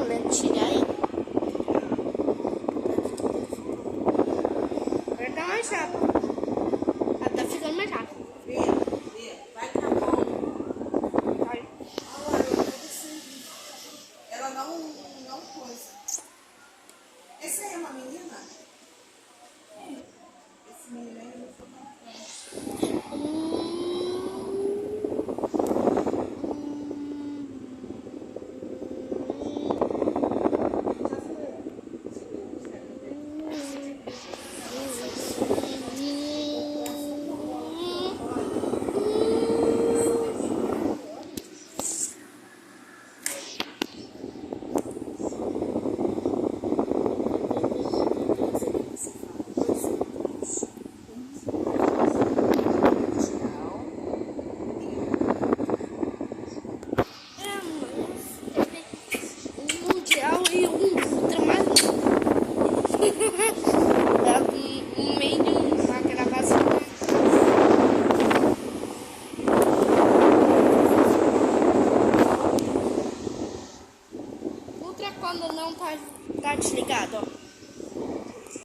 Vamos chegar aí. Agora tá mais rápido. Ah, tá ficando mais rápido. Vai acabar. Vai. Ela não coisa. Essa aí é uma menina? Esse menino aí não foi uma mundial e ultra mais no meio de uma gravação. Ultra quando não tá desligado, ó.